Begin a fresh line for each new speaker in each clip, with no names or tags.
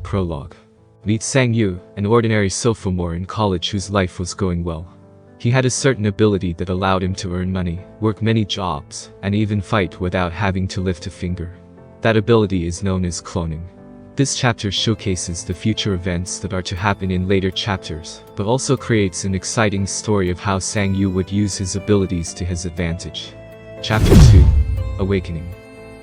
Prologue. Meet Sang-yu, an ordinary sophomore in college whose life was going well. He had a certain ability that allowed him to earn money, work many jobs, and even fight without having to lift a finger. That ability is known as cloning. This chapter showcases the future events that are to happen in later chapters, but also creates an exciting story of how Sang-yu would use his abilities to his advantage. Chapter 2. Awakening.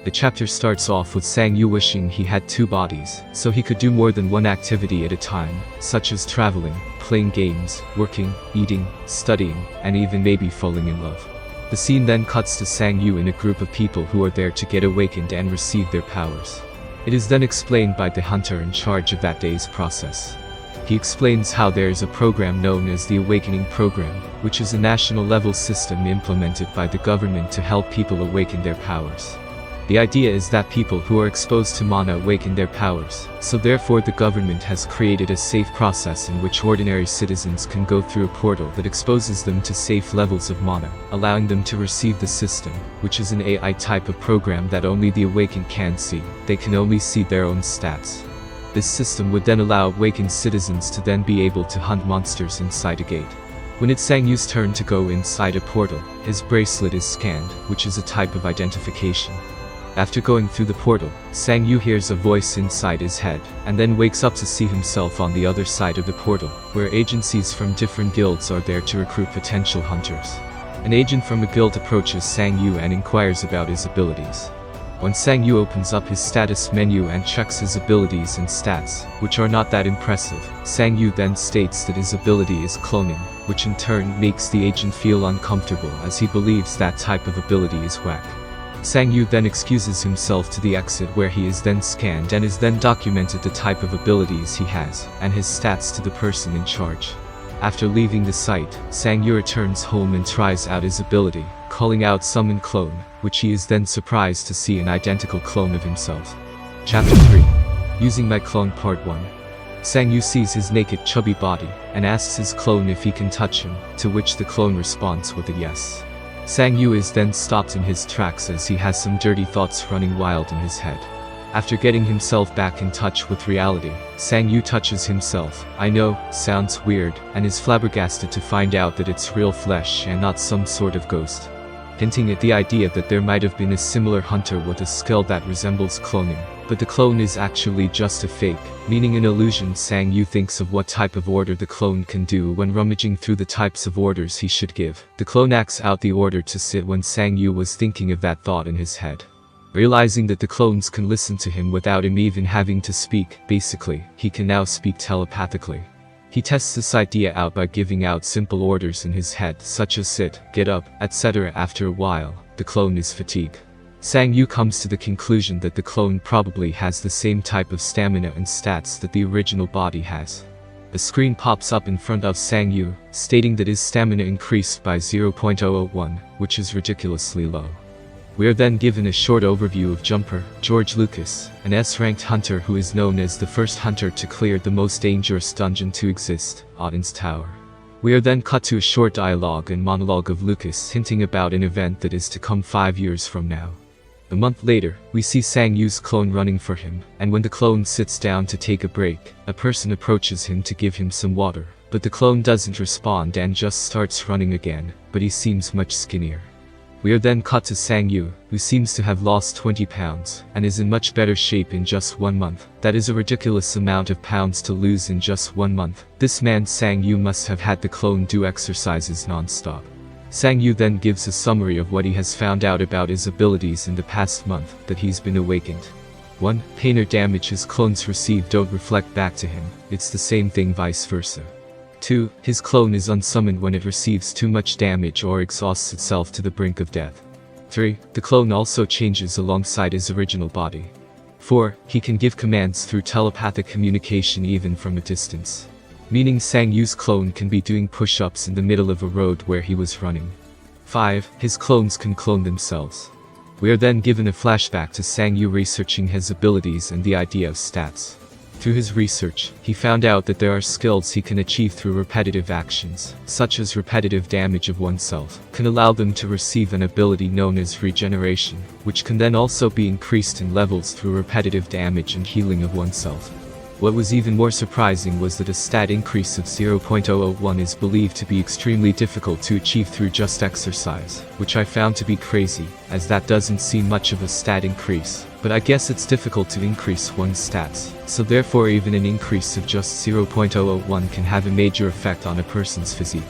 The chapter starts off with Sang-yu wishing he had two bodies, so he could do more than one activity at a time, such as traveling, playing games, working, eating, studying, and even maybe falling in love. The scene then cuts to Sang-yu in a group of people who are there to get awakened and receive their powers. It is then explained by the hunter in charge of that day's process. He explains how there is a program known as the Awakening Program, which is a national-level system implemented by the government to help people awaken their powers. The idea is that people who are exposed to mana awaken their powers, so therefore the government has created a safe process in which ordinary citizens can go through a portal that exposes them to safe levels of mana, allowing them to receive the system, which is an AI type of program that only the awakened can see. They can only see their own stats. This system would then allow awakened citizens to then be able to hunt monsters inside a gate. When it's Sang-yu's turn to go inside a portal, his bracelet is scanned, which is a type of identification. After going through the portal, Sang-yu hears a voice inside his head, and then wakes up to see himself on the other side of the portal, where agencies from different guilds are there to recruit potential hunters. An agent from a guild approaches Sang-yu and inquires about his abilities. When Sang-yu opens up his status menu and checks his abilities and stats, which are not that impressive, Sang-yu then states that his ability is cloning, which in turn makes the agent feel uncomfortable as he believes that type of ability is whack. Sang-yu then excuses himself to the exit where he is then scanned and is then documented the type of abilities he has, and his stats to the person in charge. After leaving the site, Sang-yu returns home and tries out his ability, calling out Summon Clone, which he is then surprised to see an identical clone of himself. Chapter 3. Using My Clone Part 1. Sang-yu sees his naked chubby body, and asks his clone if he can touch him, to which the clone responds with a yes. Sang-yu is then stopped in his tracks as he has some dirty thoughts running wild in his head. After getting himself back in touch with reality, Sang-yu touches himself. I know, sounds weird, and is flabbergasted to find out that it's real flesh and not some sort of ghost. Hinting at the idea that there might have been a similar hunter with a skill that resembles cloning, but the clone is actually just a fake, meaning an illusion. Sang-yu thinks of what type of order the clone can do when rummaging through the types of orders he should give. The clone acts out the order to sit when Sang-yu was thinking of that thought in his head. Realizing that the clones can listen to him without him even having to speak, basically, he can now speak telepathically. He tests this idea out by giving out simple orders in his head such as sit, get up, etc. After a while, the clone is fatigued. Sang-yu comes to the conclusion that the clone probably has the same type of stamina and stats that the original body has. A screen pops up in front of Sang-yu, stating that his stamina increased by 0.001, which is ridiculously low. We are then given a short overview of Jumper, George Lucas, an S-ranked hunter who is known as the first hunter to clear the most dangerous dungeon to exist, Odin's Tower. We are then cut to a short dialogue and monologue of Lucas hinting about an event that is to come 5 years from now. A month later, we see Sang-yu's clone running for him, and when the clone sits down to take a break, a person approaches him to give him some water, but the clone doesn't respond and just starts running again, but he seems much skinnier. We are then cut to Sang-yu, who seems to have lost 20 pounds, and is in much better shape in just 1 month. That is a ridiculous amount of pounds to lose in just 1 month. This man Sang-yu must have had the clone do exercises non-stop. Sang-yu then gives a summary of what he has found out about his abilities in the past month that he's been awakened. 1. Pain or damage his clones receive don't reflect back to him, it's the same thing vice versa. 2. His clone is unsummoned when it receives too much damage or exhausts itself to the brink of death. 3. The clone also changes alongside his original body. 4. He can give commands through telepathic communication even from a distance. Meaning Sang-yu's clone can be doing push-ups in the middle of a road where he was running. 5. His clones can clone themselves. We are then given a flashback to Sang-yu researching his abilities and the idea of stats. Through his research, he found out that there are skills he can achieve through repetitive actions, such as repetitive damage of oneself, can allow them to receive an ability known as regeneration, which can then also be increased in levels through repetitive damage and healing of oneself. What was even more surprising was that a stat increase of 0.001 is believed to be extremely difficult to achieve through just exercise, which I found to be crazy, as that doesn't seem much of a stat increase. But I guess it's difficult to increase one's stats, so therefore even an increase of just 0.001 can have a major effect on a person's physique.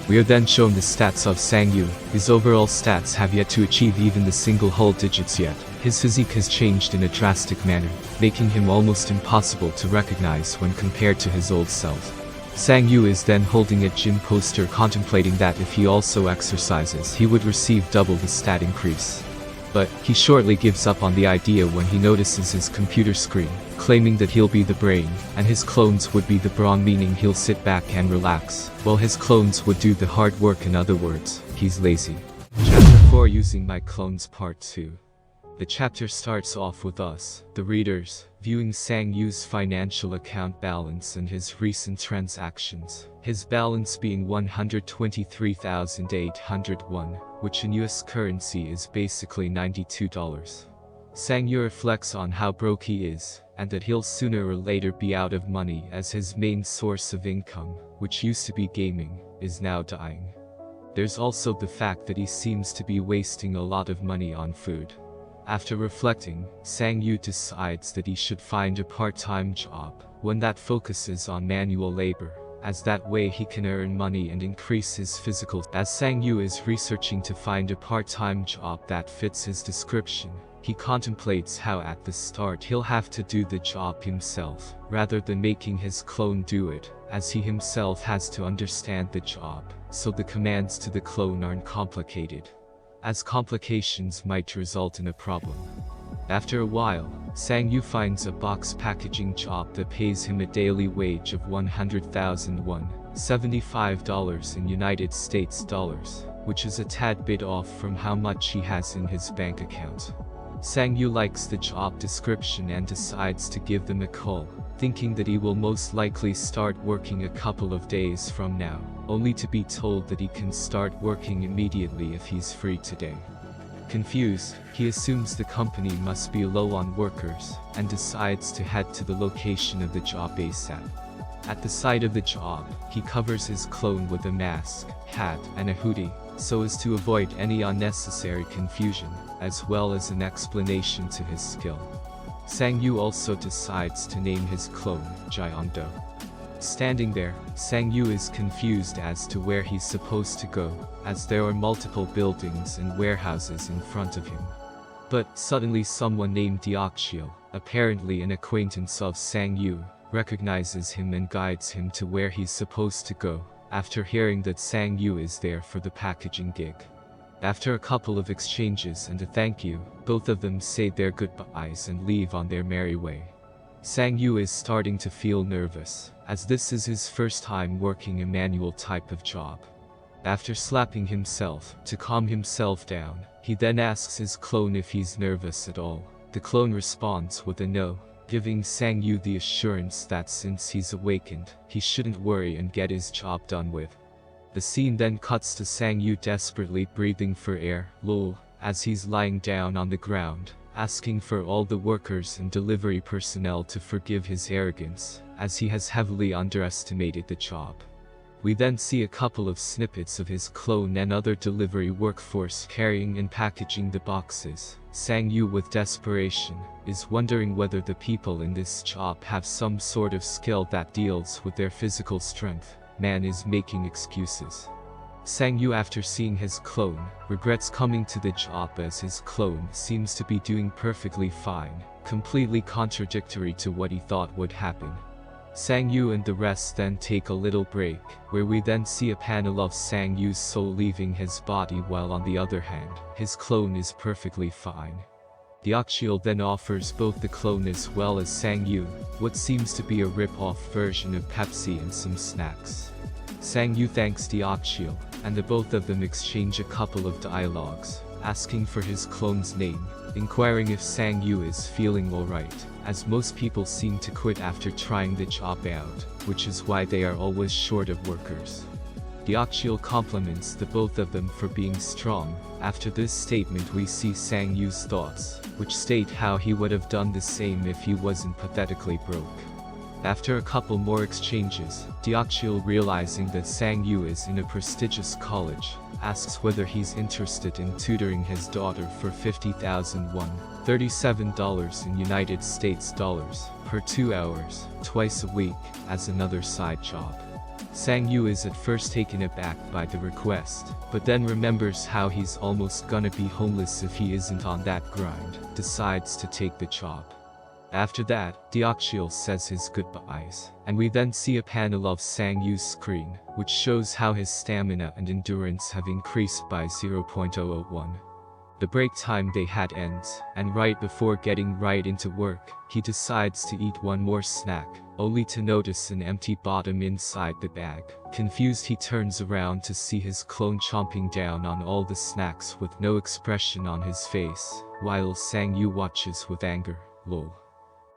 We are then shown the stats of Sang-yu. His overall stats have yet to achieve even the single whole digits yet. His physique has changed in a drastic manner, making him almost impossible to recognize when compared to his old self. Sang-yu is then holding a gym poster contemplating that if he also exercises he would receive double the stat increase. But he shortly gives up on the idea when he notices his computer screen, claiming that he'll be the brain, and his clones would be the brawn, meaning he'll sit back and relax, while his clones would do the hard work. In other words, he's lazy. Chapter 4, Using My Clones Part 2. The chapter starts off with us, the readers, viewing Sang-yu's financial account balance and his recent transactions. His balance being 123,801, which in US currency is basically $92. Sang-yu reflects on how broke he is, and that he'll sooner or later be out of money as his main source of income, which used to be gaming, is now dying. There's also the fact that he seems to be wasting a lot of money on food. After reflecting, Sang-yu decides that he should find a part-time job, one that focuses on manual labor, as that way he can earn money and increase his physical. As Sang-yu is researching to find a part-time job that fits his description, he contemplates how at the start he'll have to do the job himself, rather than making his clone do it, as he himself has to understand the job, so the commands to the clone aren't complicated, as complications might result in a problem. After a while, Sang-yu finds a box packaging job that pays him a daily wage of 100,000 won, $75 in United States dollars, which is a tad bit off from how much he has in his bank account. Sang-yu likes the job description and decides to give them a call, thinking that he will most likely start working a couple of days from now, only to be told that he can start working immediately if he's free today. Confused, he assumes the company must be low on workers, and decides to head to the location of the job ASAP. At the site of the job, he covers his clone with a mask, hat, and a hoodie, so as to avoid any unnecessary confusion, as well as an explanation to his skill. Sang-yu also decides to name his clone, Jaeon-do. Standing there, Sang-yu is confused as to where he's supposed to go, as there are multiple buildings and warehouses in front of him. But suddenly someone named Deokshil, apparently an acquaintance of Sang-yu, recognizes him and guides him to where he's supposed to go, after hearing that Sang-yu is there for the packaging gig. After a couple of exchanges and a thank you, both of them say their goodbyes and leave on their merry way. Sang-yu is starting to feel nervous, as this is his first time working a manual type of job. After slapping himself to calm himself down, he then asks his clone if he's nervous at all. The clone responds with a no, giving Sang-yu the assurance that since he's awakened, he shouldn't worry and get his job done with. The scene then cuts to Sang-yu desperately breathing for air, lol, as he's lying down on the ground, asking for all the workers and delivery personnel to forgive his arrogance, as he has heavily underestimated the job. We then see a couple of snippets of his clone and other delivery workforce carrying and packaging the boxes. Sang-yu, with desperation, is wondering whether the people in this job have some sort of skill that deals with their physical strength. Man is making excuses. Sang-yu, after seeing his clone, regrets coming to the job as his clone seems to be doing perfectly fine, completely contradictory to what he thought would happen. Sang-yu and the rest then take a little break, where we then see a panel of Sang-yu's soul leaving his body, while on the other hand, his clone is perfectly fine. Deokshil then offers both the clone as well as Sang-yu what seems to be a rip-off version of Pepsi and some snacks. Sang-yu thanks Deokshil, and the both of them exchange a couple of dialogues, asking for his clone's name, inquiring if Sang-yu is feeling alright, as most people seem to quit after trying the job out, which is why they are always short of workers. Deokshil compliments the both of them for being strong. After this statement we see Sang-yu's thoughts, which state how he would have done the same if he wasn't pathetically broke. After a couple more exchanges, Deokchil, realizing that Sang-yu is in a prestigious college, asks whether he's interested in tutoring his daughter for 50,000 won, $37 in United States dollars, per 2 hours, twice a week, as another side job. Sang-yu is at first taken aback by the request, but then remembers how he's almost gonna be homeless if he isn't on that grind, decides to take the job. After that, Deokchil says his goodbyes, and we then see a panel of Sang-yu's screen, which shows how his stamina and endurance have increased by 0.001. The break time they had ends, and right before getting right into work, he decides to eat one more snack, only to notice an empty bottom inside the bag. Confused, he turns around to see his clone chomping down on all the snacks with no expression on his face, while Sang-yu watches with anger. Lol.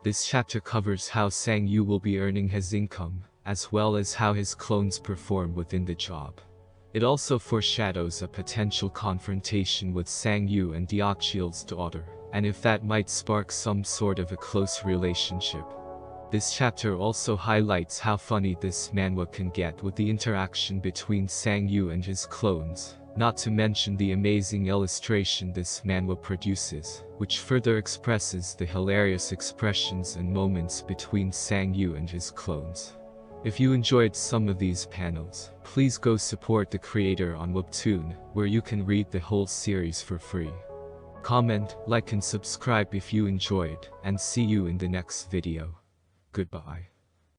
This chapter covers how Sang-yu will be earning his income, as well as how his clones perform within the job. It also foreshadows a potential confrontation with Sang-yu and Deokchil's daughter, and if that might spark some sort of a close relationship. This chapter also highlights how funny this manhwa can get with the interaction between Sang-yu and his clones, not to mention the amazing illustration this manhwa produces, which further expresses the hilarious expressions and moments between Sang-yu and his clones. If you enjoyed some of these panels, please go support the creator on Webtoon, where you can read the whole series for free. Comment, like and subscribe if you enjoyed, and see you in the next video. Goodbye.